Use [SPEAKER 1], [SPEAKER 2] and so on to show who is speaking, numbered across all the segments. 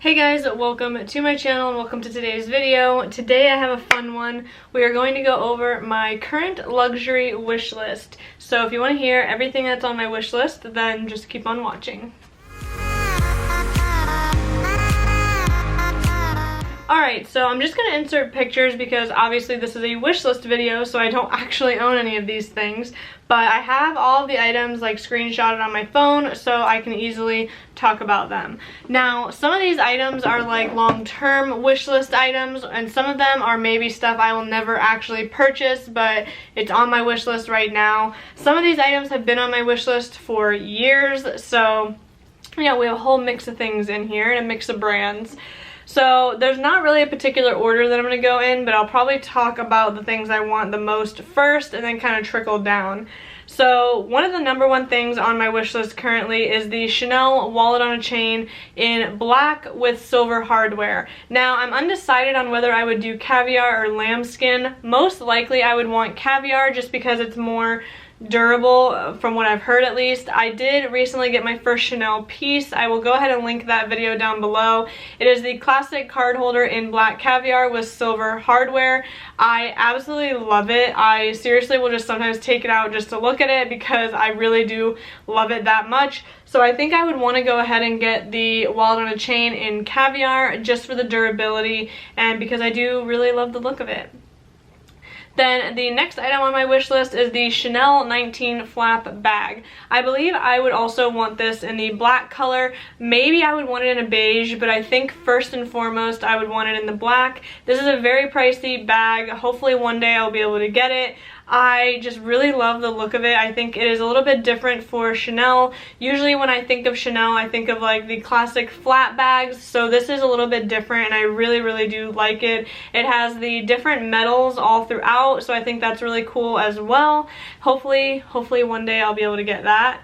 [SPEAKER 1] Hey guys, welcome to my channel and welcome to today's video. Today I have a fun one. We are going to go over my current luxury wish list. So if you want to hear everything that's on my wish list, then just keep on watching. Alright, so I'm just going to insert pictures because obviously this is a wish list video, so I don't actually own any of these things. But I have all of the items like screenshotted on my phone so I can easily talk about them. Now, some of these items are like long-term wish list items, and some of them are maybe stuff I will never actually purchase, but it's on my wish list right now. Some of these items have been on my wish list for years, so yeah, we have a whole mix of things in here and a mix of brands. So there's not really a particular order that I'm going to go in, but I'll probably talk about the things I want the most first and then kind of trickle down. So one of the #1 things on my wish list currently is the Chanel wallet on a chain in black with silver hardware. Now I'm undecided on whether I would do caviar or lambskin. Most likely I would want caviar just because it's more durable from what I've heard at least. I did recently get my first Chanel piece. I will go ahead and link that video down below. It is the classic card holder in black caviar with silver hardware. I absolutely love it. I seriously will just sometimes take it out just to look at it because I really do love it that much. So I think I would want to go ahead and get the wallet on a chain in caviar just for the durability and because I do really love the look of it. Then the next item on my wish list is the Chanel 19 flap bag. I believe I would also want this in the black color. Maybe I would want it in a beige, but I think first and foremost I would want it in the black. This is a very pricey bag. Hopefully one day I'll be able to get it. I just really love the look of it. I think it is a little bit different for Chanel. Usually when I think of Chanel, I think of like the classic flat bags. So this is a little bit different and I really do like it. It has the different metals all throughout, so I think that's really cool as well. Hopefully one day I'll be able to get that.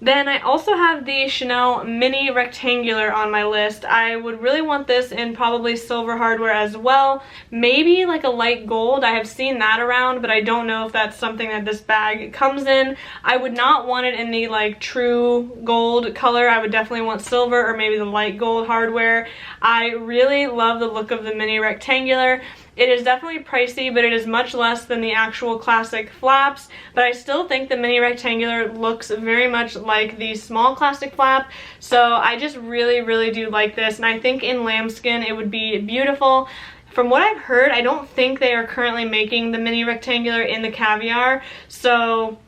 [SPEAKER 1] Then I also have the Chanel mini rectangular on my list. I would really want this in probably silver hardware as well. Maybe like a light gold. I have seen that around, but I don't know if that's something that this bag comes in. I would not want it in the like true gold color. I would definitely want silver or maybe the light gold hardware. I really love the look of the mini rectangular. It is definitely pricey, but it is much less than the actual classic flaps, but I still think the mini rectangular looks very much like the small classic flap, so I just really do like this, and I think in lambskin it would be beautiful. From what I've heard, I don't think they are currently making the mini rectangular in the caviar, so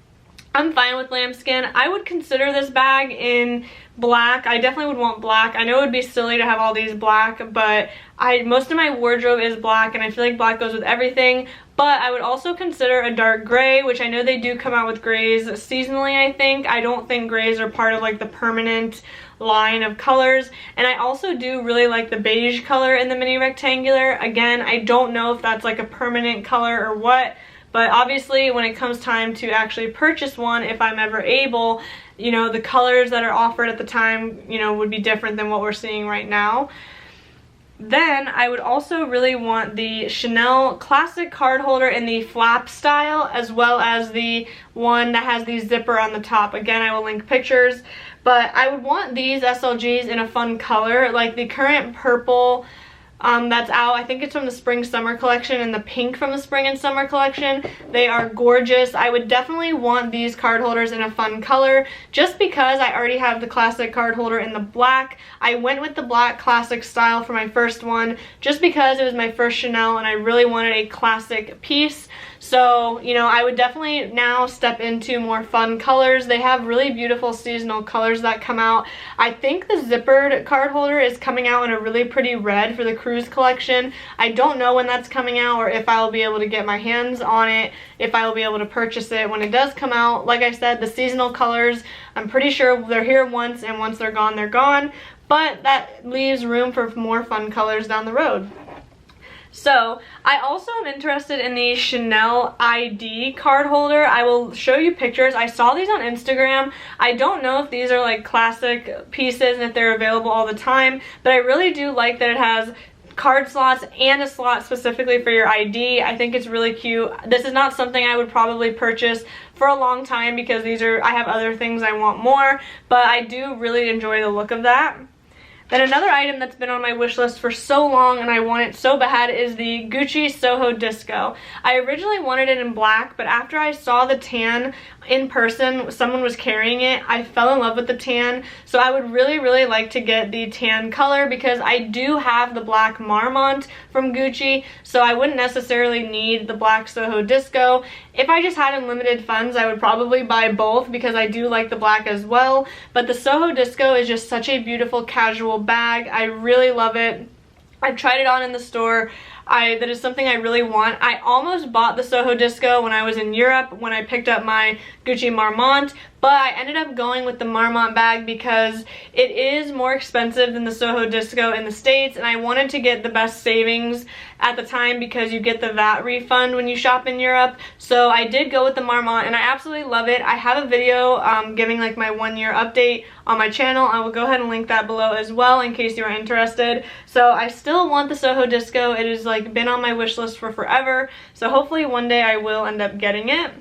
[SPEAKER 1] I'm fine with lambskin. I would consider this bag in black. I definitely would want black. I know it would be silly to have all these black, but most of my wardrobe is black and I feel like black goes with everything. But I would also consider a dark gray, which I know they do come out with grays seasonally, I think. I don't think grays are part of like the permanent line of colors. And I also do really like the beige color in the mini rectangular. Again, I don't know if that's like a permanent color or what. But obviously when it comes time to actually purchase one, if I'm ever able, you know, the colors that are offered at the time, you know, would be different than what we're seeing right now. Then I would also really want the Chanel classic card holder in the flap style, as well as the one that has the zipper on the top. Again, I will link pictures, but I would want these SLGs in a fun color, like the current purple that's out. I think it's from the spring summer collection, and the pink from the spring and summer collection. They are gorgeous. I would definitely want these card holders in a fun color just because I already have the classic card holder in the black. I went with the black classic style for my first one just because it was my first Chanel and I really wanted a classic piece. So, you know, I would definitely now step into more fun colors. They have really beautiful seasonal colors that come out. I think the zippered card holder is coming out in a really pretty red for the cruise collection. I don't know when that's coming out or if I will be able to get my hands on it, if I will be able to purchase it when it does come out. Like I said, the seasonal colors, I'm pretty sure they're here once, and once they're gone, they're gone. But that leaves room for more fun colors down the road. So I also am interested in the Chanel ID card holder. I will show you pictures. I saw these on Instagram. I don't know if these are like classic pieces and if they're available all the time, but I really do like that it has card slots and a slot specifically for your ID. I think it's really cute. This is not something I would probably purchase for a long time because I have other things I want more, but I do really enjoy the look of that. Then another item that's been on my wish list for so long and I want it so bad is the Gucci Soho Disco. I originally wanted it in black, but after I saw the tan in person, someone was carrying it, I fell in love with the tan. So I would really like to get the tan color because I do have the black Marmont from Gucci, so I wouldn't necessarily need the black Soho Disco. If I just had unlimited funds, I would probably buy both because I do like the black as well. But the Soho Disco is just such a beautiful casual bag. I really love it. I've tried it on in the store. That is something I really want. I almost bought the Soho Disco when I was in Europe when I picked up my Gucci Marmont, but I ended up going with the Marmont bag because it is more expensive than the Soho Disco in the States, and I wanted to get the best savings at the time because you get the VAT refund when you shop in Europe. So I did go with the Marmont and I absolutely love it. I have a video giving like my 1-year update on my channel. I will go ahead and link that below as well in case you are interested. So I still want the Soho Disco. It has like been on my wish list for forever. So hopefully one day I will end up getting it.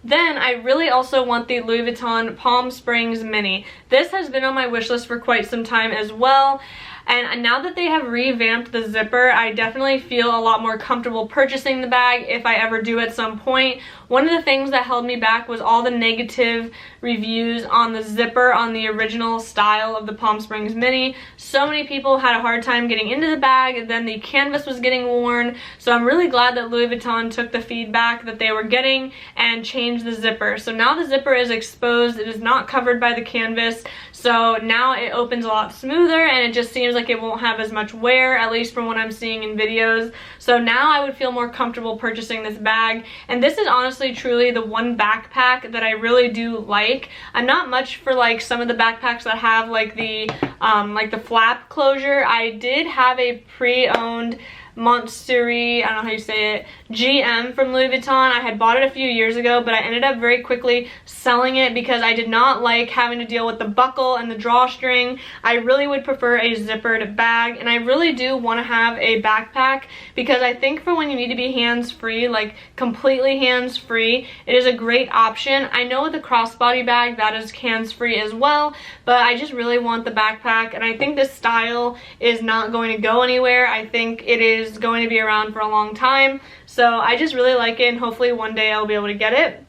[SPEAKER 1] Then I really also want the Louis Vuitton Palm Springs Mini. This has been on my wish list for quite some time as well. And now that they have revamped the zipper, I definitely feel a lot more comfortable purchasing the bag if I ever do at some point. One of the things that held me back was all the negative reviews on the zipper on the original style of the Palm Springs Mini. So many people had a hard time getting into the bag, and then the canvas was getting worn. So I'm really glad that Louis Vuitton took the feedback that they were getting and changed the zipper. So now the zipper is exposed. It is not covered by the canvas. So now it opens a lot smoother and it just seems like it won't have as much wear, at least from what I'm seeing in videos. So now I would feel more comfortable purchasing this bag. And this is honestly truly the one backpack that I really do like. I'm not much for like some of the backpacks that have like the flap closure. I did have a pre-owned Montsuri, I don't know how you say it, GM from Louis Vuitton. I had bought it a few years ago, but I ended up very quickly selling it because I did not like having to deal with the buckle and the drawstring. I really would prefer a zippered bag, and I really do want to have a backpack because I think for when you need to be hands-free, like completely hands-free, it is a great option. I know with the crossbody bag that is hands-free as well, but I just really want the backpack, and I think this style is not going to go anywhere. I think it is going to be around for a long time, so I just really like it, and hopefully one day I'll be able to get it.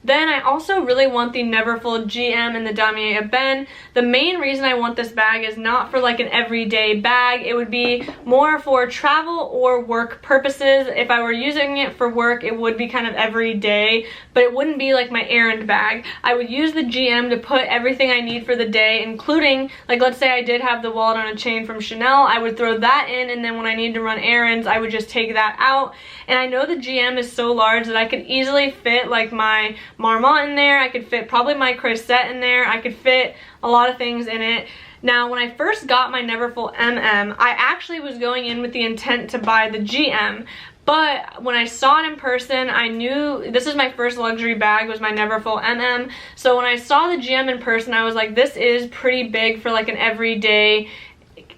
[SPEAKER 1] Then I also really want the Neverfull GM in the Damier Ebene. The main reason I want this bag is not for like an everyday bag. It would be more for travel or work purposes. If I were using it for work, it would be kind of everyday, but it wouldn't be like my errand bag. I would use the GM to put everything I need for the day, including, like let's say I did have the wallet on a chain from Chanel, I would throw that in, and then when I need to run errands, I would just take that out. And I know the GM is so large that I could easily fit like my Marmont in there. I could fit probably my Croisette in there. I could fit a lot of things in it. Now, when I first got my Neverfull MM, I actually was going in with the intent to buy the GM. But when I saw it in person, I knew this is my first luxury bag, was my Neverfull MM. So when I saw the GM in person, I was like, this is pretty big for like an everyday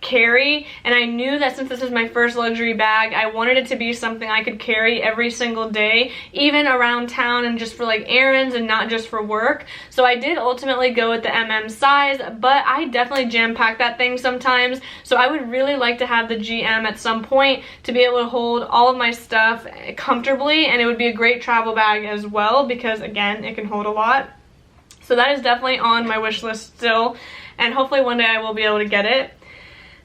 [SPEAKER 1] carry, and I knew that since this is my first luxury bag, I wanted it to be something I could carry every single day, even around town and just for like errands and not just for work. So I did ultimately go with the MM size, but I definitely jam-pack that thing sometimes, so I would really like to have the GM at some point to be able to hold all of my stuff comfortably, and it would be a great travel bag as well because again, it can hold a lot. So that is definitely on my wish list still, and hopefully one day I will be able to get it.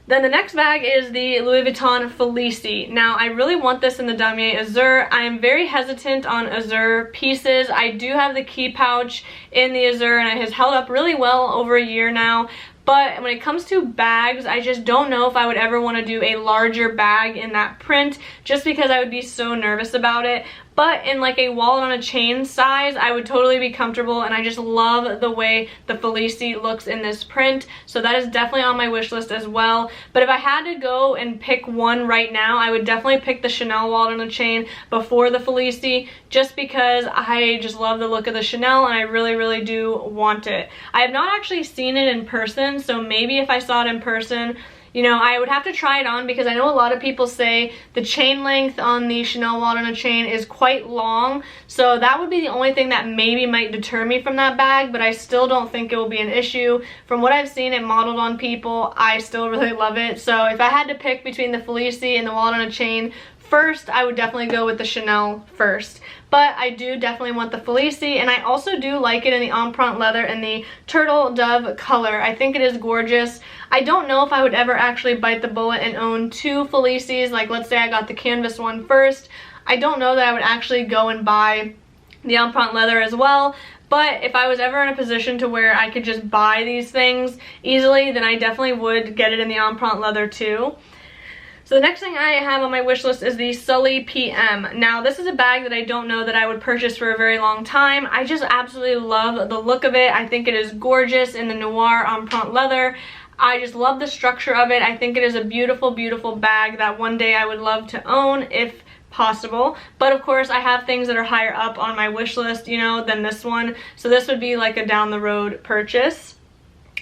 [SPEAKER 1] Then the next bag is the Louis Vuitton Felicie. Now, I really want this in the Damier Azur. I am very hesitant on Azur pieces. I do have the key pouch in the Azur, and it has held up really well over a year now. But when it comes to bags, I just don't know if I would ever want to do a larger bag in that print, just because I would be so nervous about it. But in like a wallet on a chain size, I would totally be comfortable, and I just love the way the Felicie looks in this print. So that is definitely on my wish list as well. But if I had to go and pick one right now, I would definitely pick the Chanel wallet on a chain before the Felicie, just because I just love the look of the Chanel and I really do want it. I have not actually seen it in person, so maybe if I saw it in person, you know, I would have to try it on because I know a lot of people say the chain length on the Chanel Wallet on a Chain is quite long, so that would be the only thing that maybe might deter me from that bag, but I still don't think it will be an issue. From what I've seen it modeled on people, I still really love it. So if I had to pick between the Felicie and the Wallet on a Chain first, I would definitely go with the Chanel first. But I do definitely want the Felicie, and I also do like it in the Empreinte leather and the turtle dove color. I think it is gorgeous. I don't know if I would ever actually bite the bullet and own two Felicies. Like, let's say I got the canvas one first. I don't know that I would actually go and buy the Empreinte leather as well. But if I was ever in a position to where I could just buy these things easily, then I definitely would get it in the Empreinte leather too. So the next thing I have on my wish list is the Sully PM. Now, this is a bag that I don't know that I would purchase for a very long time. I just absolutely love the look of it. I think it is gorgeous in the noir Empreinte leather. I just love the structure of it. I think it is a beautiful, beautiful bag that one day I would love to own if possible. But of course, I have things that are higher up on my wish list, you know, than this one. So this would be like a down the road purchase.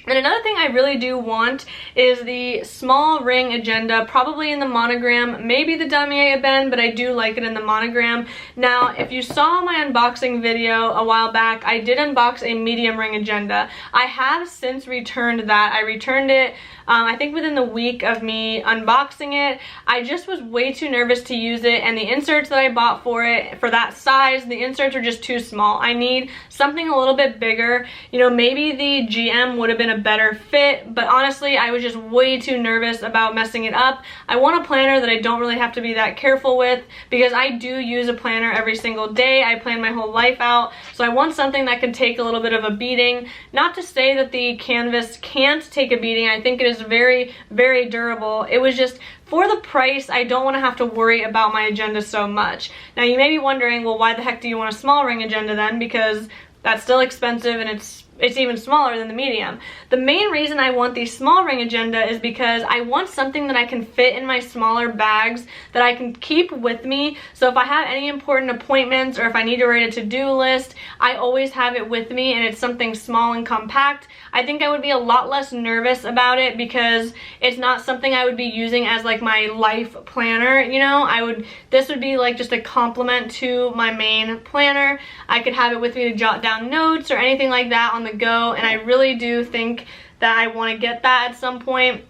[SPEAKER 1] And another thing I really do want is the small ring agenda, probably in the monogram, maybe the Damier Ebene, but I do like it in the monogram. Now, if you saw my unboxing video a while back, I did unbox a medium ring agenda. I have since returned that. I returned it, I think within the week of me unboxing it. I just was way too nervous to use it, and the inserts that I bought for it, for that size, the inserts are just too small. I need something a little bit bigger. You know, maybe the GM would have been a better fit, but honestly, I was just way too nervous about messing it up. I want a planner that I don't really have to be that careful with, because I do use a planner every single day. I plan my whole life out, so I want something that can take a little bit of a beating. Not to say that the canvas can't take a beating. I think it is very, very durable. It was just, for the price, I don't want to have to worry about my agenda so much. Now, you may be wondering, well, why the heck do you want a small ring agenda then? Because that's still expensive, and it's even smaller than the medium. The main reason I want the small ring agenda is because I want something that I can fit in my smaller bags that I can keep with me. So if I have any important appointments, or if I need to write a to-do list, I always have it with me, and it's something small and compact. I think I would be a lot less nervous about it because it's not something I would be using as like my life planner, you know. This would be like just a complement to my main planner. I could have it with me to jot down notes or anything like that on the go, and I really do think that I want to get that at some point.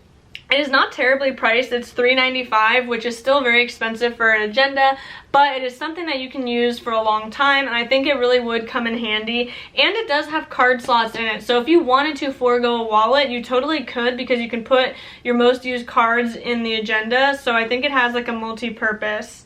[SPEAKER 1] It is not terribly priced. It's $3.95, which is still very expensive for an agenda, but it is something that you can use for a long time, and I think it really would come in handy. And it does have card slots in it, so if you wanted to forego a wallet, you totally could, because you can put your most used cards in the agenda. So I think it has like a multi-purpose.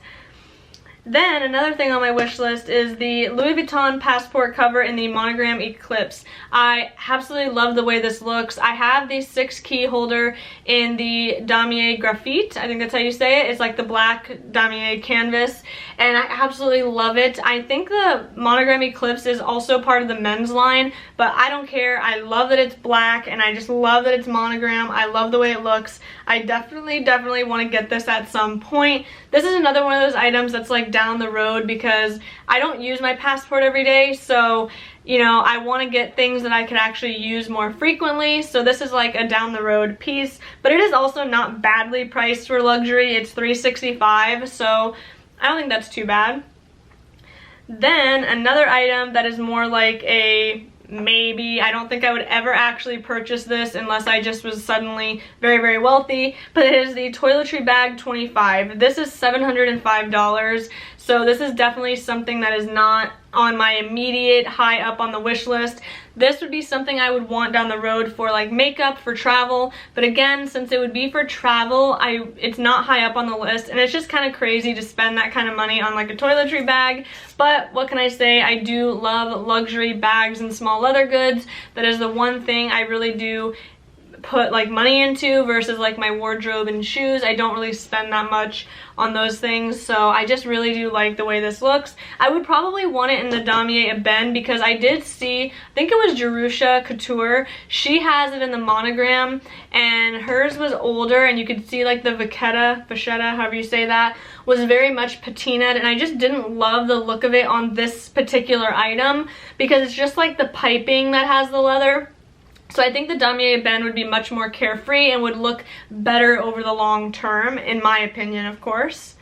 [SPEAKER 1] Then another thing on my wish list is the Louis Vuitton passport cover in the monogram Eclipse. I absolutely love the way this looks. I have the 6-key holder in the Damier Graphite. I think that's how you say it. It's like the black Damier canvas, and I absolutely love it. I think the monogram Eclipse is also part of the men's line, but I don't care. I love that it's black, and I just love that it's monogram. I love the way it looks. I definitely want to get this at some point. This is another one of those items that's like down the road, because I don't use my passport every day, so you know, I want to get things that I can actually use more frequently. So this is like a down the road piece, but it is also not badly priced for luxury. It's $365, so I don't think that's too bad. Then another item that is more like a maybe, I don't think I would ever actually purchase this unless I just was suddenly very, very wealthy, but it is the Toiletry Bag 25. This is $705, so this is definitely something that is not on my immediate high up on the wish list. This would be something I would want down the road for like makeup, for travel, but again, since it would be for travel, it's not high up on the list, and it's just kind of crazy to spend that kind of money on like a toiletry bag. But what can I say? I do love luxury bags and small leather goods. That is the one thing I really do put like money into versus like my wardrobe and shoes. I don't really spend that much on those things, so I just really do like the way this looks. I would probably want it in the Damier Ebene, because I did see, I think it was Jerusha Couture, she has it in the monogram, and hers was older, and you could see like the vachetta, however you say that, was very much patinaed, and I just didn't love the look of it on this particular item, because it's just like the piping that has the leather. So I think the damier ebene would be much more carefree and would look better over the long term, in my opinion, of course.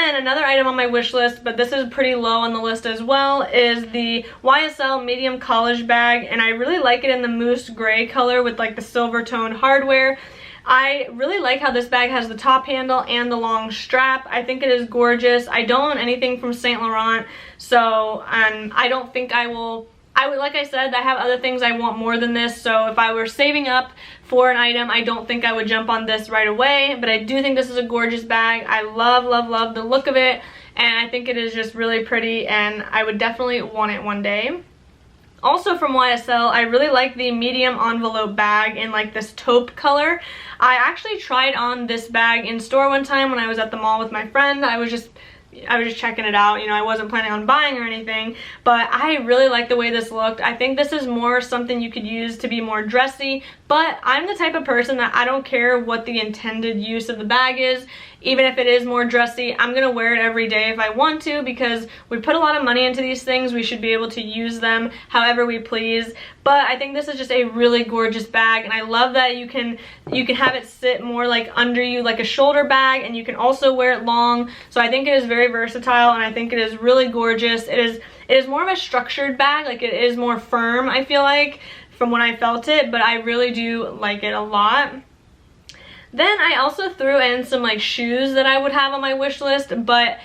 [SPEAKER 1] And another item on my wish list, but this is pretty low on the list as well, is the YSL medium college bag, and I really like it in the mousse gray color with like the silver tone hardware. I really like how this bag has the top handle and the long strap. I think it is gorgeous. I don't own anything from Saint Laurent, so I don't think I would, like I said, I have other things I want more than this, so if I were saving up for an item, I don't think I would jump on this right away, but I do think this is a gorgeous bag. I love, love, love the look of it, and I think it is just really pretty, and I would definitely want it one day. Also from YSL, I really like the medium envelope bag in like this taupe color. I actually tried on this bag in store one time when I was at the mall with my friend. I was just checking it out, you know, I wasn't planning on buying or anything, but I really like the way this looked. I think this is more something you could use to be more dressy, but I'm the type of person that I don't care what the intended use of the bag is. Even if it is more dressy, I'm gonna wear it every day if I want to, because we put a lot of money into these things. We should be able to use them however we please. But I think this is just a really gorgeous bag, and I love that you can have it sit more like under you like a shoulder bag, and you can also wear it long. So I think it is very versatile, and I think it is really gorgeous. It is more of a structured bag, like it is more firm, I feel like, from when I felt it, but I really do like it a lot. Then I also threw in some like shoes that I would have on my wish list, but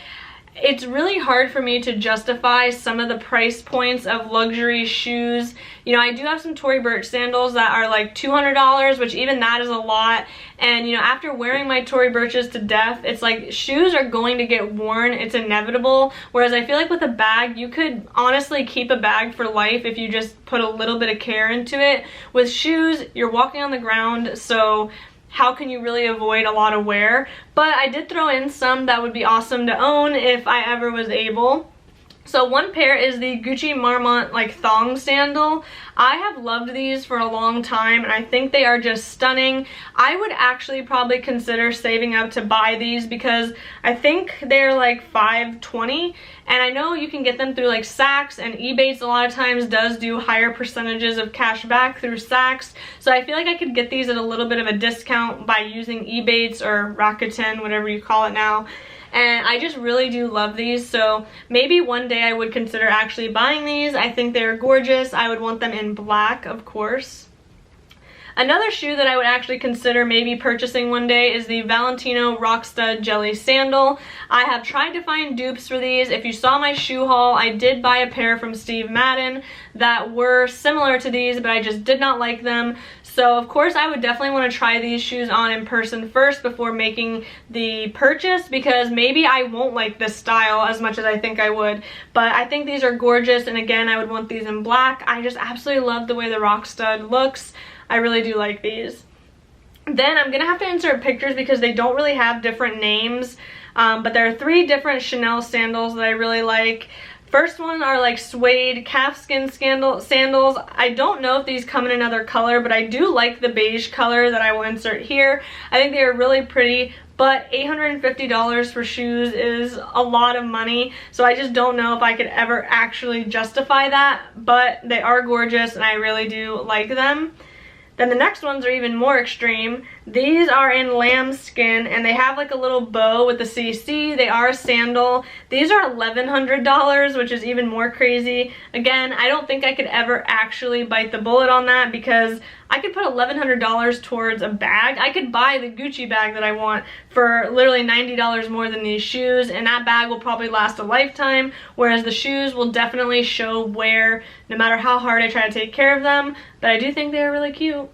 [SPEAKER 1] it's really hard for me to justify some of the price points of luxury shoes. You know, I do have some Tory Burch sandals that are like $200, which even that is a lot. And you know, after wearing my Tory Burches to death, it's like shoes are going to get worn. It's inevitable. Whereas I feel like with a bag, you could honestly keep a bag for life if you just put a little bit of care into it. With shoes, you're walking on the ground, so how can you really avoid a lot of wear? But I did throw in some that would be awesome to own if I ever was able. So one pair is the Gucci Marmont like thong sandal. I have loved these for a long time, and I think they are just stunning. I would actually probably consider saving up to buy these because I think they're like $5.20, and I know you can get them through like Saks, and Ebates a lot of times does do higher percentages of cash back through Saks. So I feel like I could get these at a little bit of a discount by using Ebates or Rakuten, whatever you call it now. And I just really do love these, so maybe one day I would consider actually buying these. I think they're gorgeous. I would want them in black, of course. Another shoe that I would actually consider maybe purchasing one day is the Valentino Rockstud Jelly Sandal. I have tried to find dupes for these. If you saw my shoe haul, I did buy a pair from Steve Madden that were similar to these, but I just did not like them. So of course I would definitely want to try these shoes on in person first before making the purchase, because maybe I won't like this style as much as I think I would. But I think these are gorgeous, and again, I would want these in black. I just absolutely love the way the Rockstud looks. I really do like these. Then I'm gonna have to insert pictures because they don't really have different names, but there are 3 different Chanel sandals that I really like. First one are like suede calfskin sandals. I don't know if these come in another color, but I do like the beige color that I will insert here. I think they are really pretty, but $850 for shoes is a lot of money, so I just don't know if I could ever actually justify that, but they are gorgeous and I really do like them. Then the next ones are even more extreme. These are in lambskin, and they have like a little bow with the CC. They are a sandal. These are $1,100, which is even more crazy. Again, I don't think I could ever actually bite the bullet on that, because I could put $1,100 towards a bag. I could buy the Gucci bag that I want for literally $90 more than these shoes, and that bag will probably last a lifetime, whereas the shoes will definitely show wear no matter how hard I try to take care of them. But I do think they are really cute.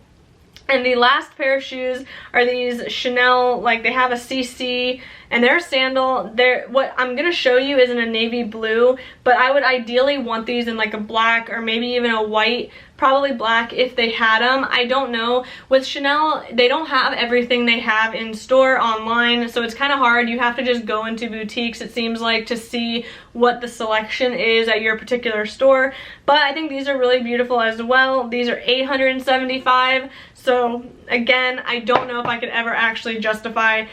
[SPEAKER 1] And the last pair of shoes are these Chanel, like they have a CC, and they're a sandal. What I'm gonna show you is in a navy blue, but I would ideally want these in like a black or maybe even a white, probably black if they had them. I don't know. With Chanel, they don't have everything they have in store online, so it's kind of hard. You have to just go into boutiques, it seems like, to see what the selection is at your particular store. But I think these are really beautiful as well. These are $875. So again, I don't know if I could ever actually justify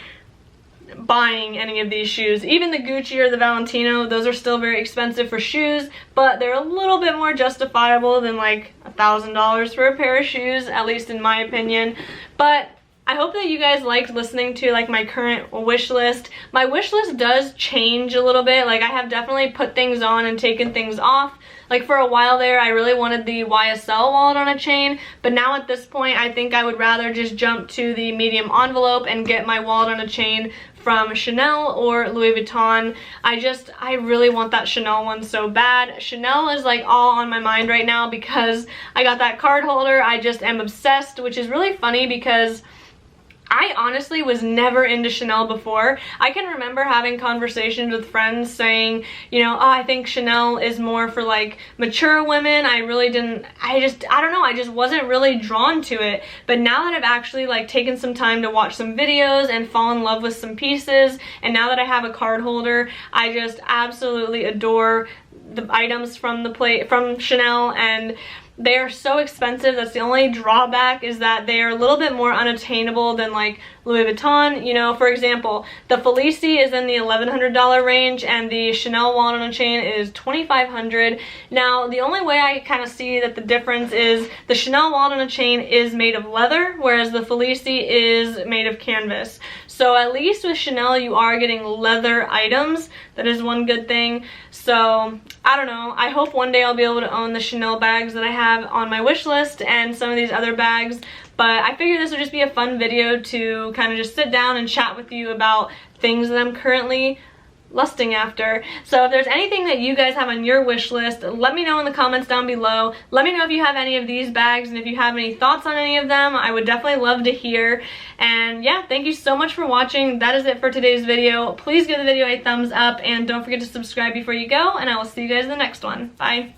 [SPEAKER 1] buying any of these shoes. Even the Gucci or the Valentino, those are still very expensive for shoes, but they're a little bit more justifiable than like $1,000 for a pair of shoes, at least in my opinion. But I hope that you guys liked listening to like my current wish list. My wish list does change a little bit. Like I have definitely put things on and taken things off. Like for a while there, I really wanted the YSL wallet on a chain, but now at this point, I think I would rather just jump to the medium envelope and get my wallet on a chain from Chanel or Louis Vuitton. I really want that Chanel one so bad. Chanel is like all on my mind right now because I got that card holder. I just am obsessed, which is really funny because I honestly was never into Chanel before. I can remember having conversations with friends saying, you know, oh, I think Chanel is more for like mature women. I don't know, I just wasn't really drawn to it. But now that I've actually like taken some time to watch some videos and fall in love with some pieces, and now that I have a card holder, I just absolutely adore the items from Chanel, and they are so expensive. That's the only drawback, is that they are a little bit more unattainable than like Louis Vuitton. You know, for example, the Felici is in the $1,100 range and the Chanel wallet on a chain is $2,500. Now, the only way I kind of see that the difference is the Chanel wallet on a chain is made of leather, whereas the Felici is made of canvas. So at least with Chanel, you are getting leather items. That is one good thing. So I don't know. I hope one day I'll be able to own the Chanel bags that I have on my wish list and some of these other bags. But I figured this would just be a fun video to kind of just sit down and chat with you about things that I'm currently lusting after. So if there's anything that you guys have on your wish list, let me know in the comments down below. Let me know if you have any of these bags, and if you have any thoughts on any of them, I would definitely love to hear. And yeah, thank you so much for watching. That is it for today's video. Please give the video a thumbs up and don't forget to subscribe before you go, and I will see you guys in the next one. Bye.